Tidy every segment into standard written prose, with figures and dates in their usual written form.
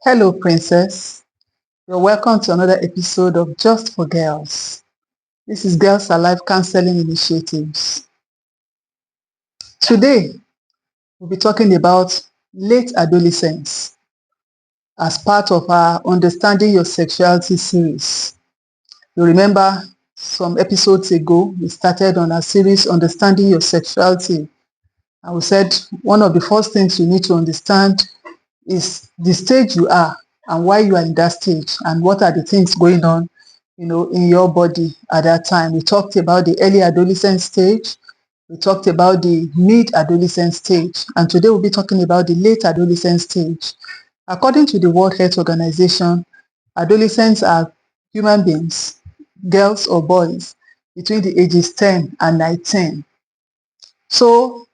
Hello, Princess. You're welcome to another episode of Just for Girls. This is Girls Alive Counseling Initiatives. Today, we'll be talking about late adolescence as part of our Understanding Your Sexuality series. You remember some episodes ago, we started on our series Understanding Your Sexuality. And we said one of the first things you need to understand is the stage you are and why you are in that stage and what are the things going on, in your body at that time. We talked about the early adolescent stage. We talked about the mid-adolescent stage. And today we'll be talking about the late adolescent stage. According to the World Health Organization, adolescents are human beings, girls or boys, between the ages 10 and 19. So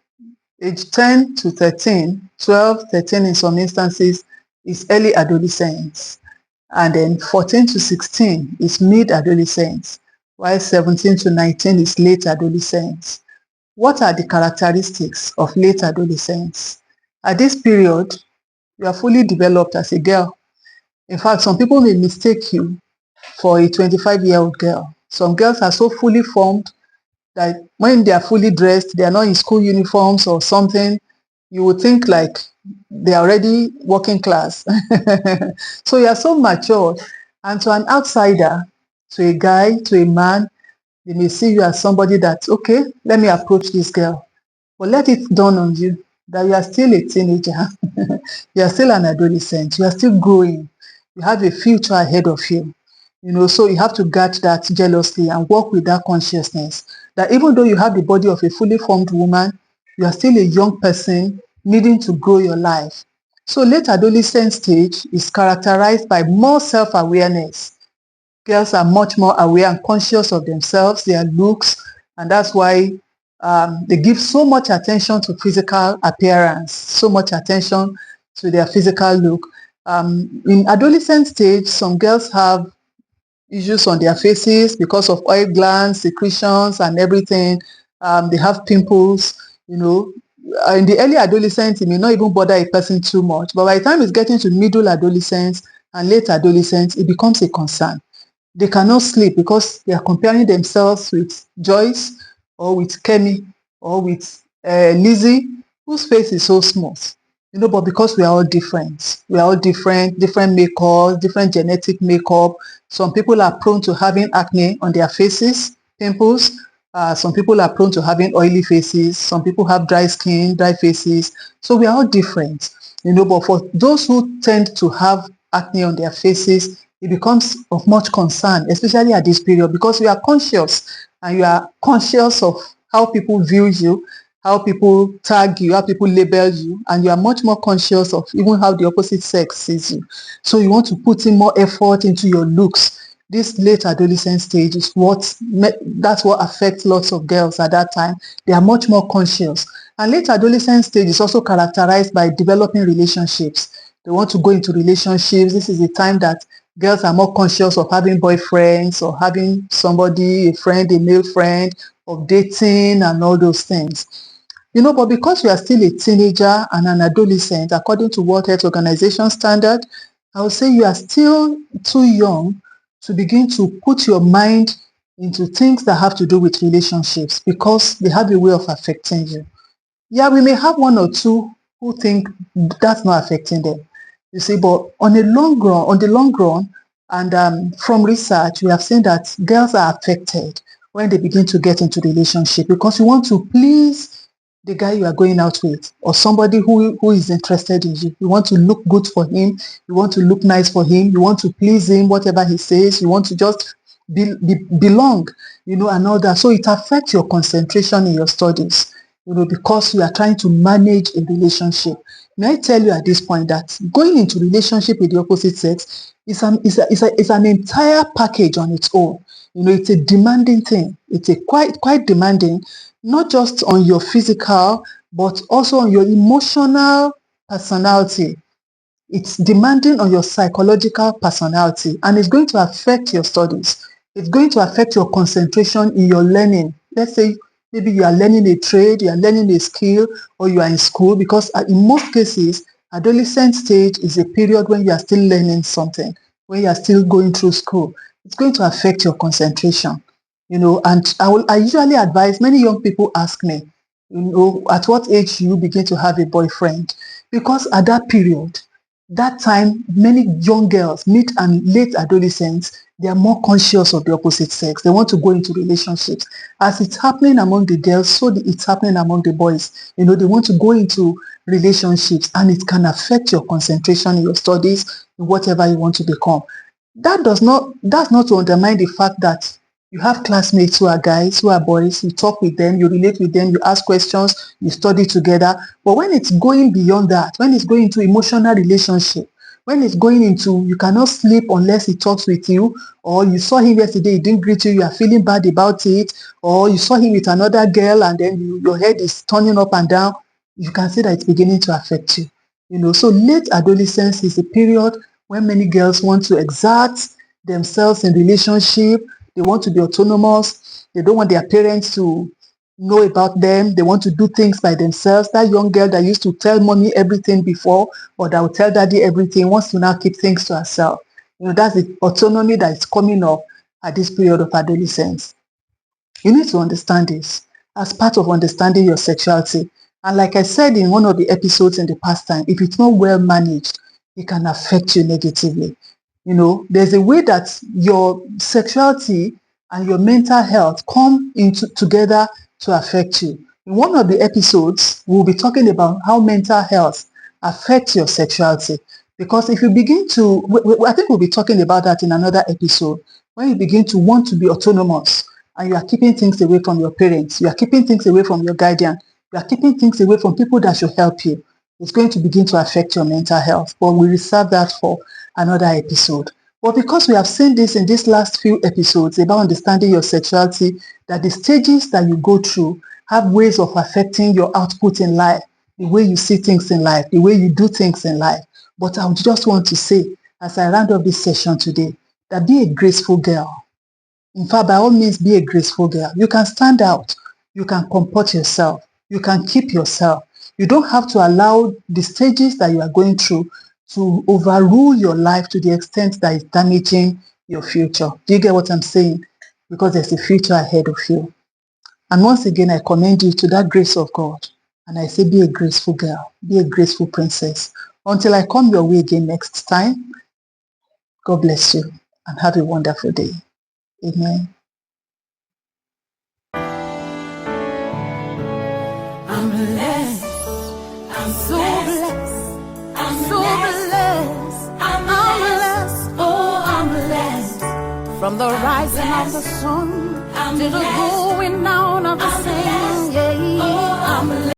age 10 to 13, 12, 13 in some instances is early adolescence. And then 14 to 16 is mid-adolescence, while 17 to 19 is late adolescence. What are the characteristics of late adolescence? At this period, you are fully developed as a girl. In fact, some people may mistake you for a 25-year-old girl. Some girls are so fully formed that when they are fully dressed, they are not in school uniforms or something, you would think like they are already working class. So you are so mature. And to an outsider, to a guy, to a man, they may see you as somebody that, okay, let me approach this girl. But let it dawn on you that you are still a teenager. You are still an adolescent. You are still growing. You have a future ahead of you. So you have to guard that jealously and work with that consciousness that even though you have the body of a fully formed woman, you are still a young person needing to grow your life. So late adolescent stage is characterized by more self-awareness. Girls are much more aware and conscious of themselves, their looks, and that's why they give so much attention to physical appearance, so much attention to their physical look. In adolescent stage, some girls have issues on their faces because of oil glands, secretions, and everything. They have pimples, In the early adolescence, it may not even bother a person too much, but by the time it's getting to middle adolescence and late adolescence, it becomes a concern. They cannot sleep because they are comparing themselves with Joyce or with Kemi or with Lizzie, whose face is so smooth. But because we are all different, different makeup, different genetic makeup. Some people are prone to having acne on their faces, pimples. Some people are prone to having oily faces. Some people have dry skin, dry faces. So we are all different, but for those who tend to have acne on their faces, it becomes of much concern, especially at this period, because you are conscious and you are conscious of how people view you, how people tag you, how people label you, and you are much more conscious of even how the opposite sex sees you. So you want to put in more effort into your looks. This late adolescent stage is that's what affects lots of girls at that time. They are much more conscious. And late adolescent stage is also characterized by developing relationships. They want to go into relationships. This is the time that girls are more conscious of having boyfriends or having somebody, a friend, a male friend, of dating and all those things. But because you are still a teenager and an adolescent, according to World Health Organization standard, I would say you are still too young to begin to put your mind into things that have to do with relationships because they have a way of affecting you. Yeah, we may have one or two who think that's not affecting them. You see, but on the long run, and from research, we have seen that girls are affected when they begin to get into relationship because you want to please the guy you are going out with or somebody who is interested in you. You want to look good for him. You want to look nice for him. You want to please him, whatever he says. You want to just belong, and all that. So it affects your concentration in your studies, because you are trying to manage a relationship. May I tell you at this point that going into relationship with the opposite sex is an entire package on its own. It's a demanding thing. It's a quite demanding, not just on your physical, but also on your emotional personality. It's demanding on your psychological personality, and it's going to affect your studies. It's going to affect your concentration in your learning. Let's say maybe you are learning a trade, you are learning a skill, or you are in school, because in most cases, Adolescent stage is a period when you are still learning something, when you are still going through school. It's going to affect your concentration, and I usually advise, many young people ask me, at what age do you begin to have a boyfriend? Because at that period, that time, many young girls, mid and late adolescents, they are more conscious of the opposite sex. They want to go into relationships. As it's happening among the girls, so it's happening among the boys. They want to go into relationships, and it can affect your concentration in your studies, in whatever you want to become. That's not to undermine the fact that you have classmates who are guys, who are boys, you talk with them, you relate with them, you ask questions, you study together. But when it's going beyond that, when it's going into emotional relationship, when it's going into you cannot sleep unless he talks with you, or you saw him yesterday, he didn't greet you, you are feeling bad about it, or you saw him with another girl and then your head is turning up and down, you can see that it's beginning to affect you. So late adolescence is a period when many girls want to exert themselves in relationship. They want to be autonomous. They don't want their parents to know about them. They want to do things by themselves. That young girl that used to tell mommy everything before, or that would tell daddy everything, wants to now keep things to herself. That's the autonomy that is coming up at this period of adolescence. You need to understand this as part of understanding your sexuality. And like I said in one of the episodes in the past time, if it's not well managed, it can affect you negatively. There's a way that your sexuality and your mental health come into together to affect you. In one of the episodes, we'll be talking about how mental health affects your sexuality. Because if you begin to, I think we'll be talking about that in another episode, when you begin to want to be autonomous, and you are keeping things away from your parents, you are keeping things away from your guardian, you are keeping things away from people that should help you, it's going to begin to affect your mental health. But we reserve that for another episode. But because we have seen this in these last few episodes about understanding your sexuality, that the stages that you go through have ways of affecting your output in life, the way you see things in life, the way you do things in life. But I would just want to say, as I round up this session today, that be a graceful girl. In fact, by all means, be a graceful girl. You can stand out. You can comport yourself. You can keep yourself. You don't have to allow the stages that you are going through to overrule your life to the extent that it's damaging your future. Do you get what I'm saying? Because there's a future ahead of you. And once again, I commend you to that grace of God. And I say, be a graceful girl. Be a graceful princess. Until I come your way again next time, God bless you and have a wonderful day. Amen. I'm blessed. I'm so blessed. I'm so blessed. I'm blessed. Oh, I'm blessed. From the rising of the sun to the going down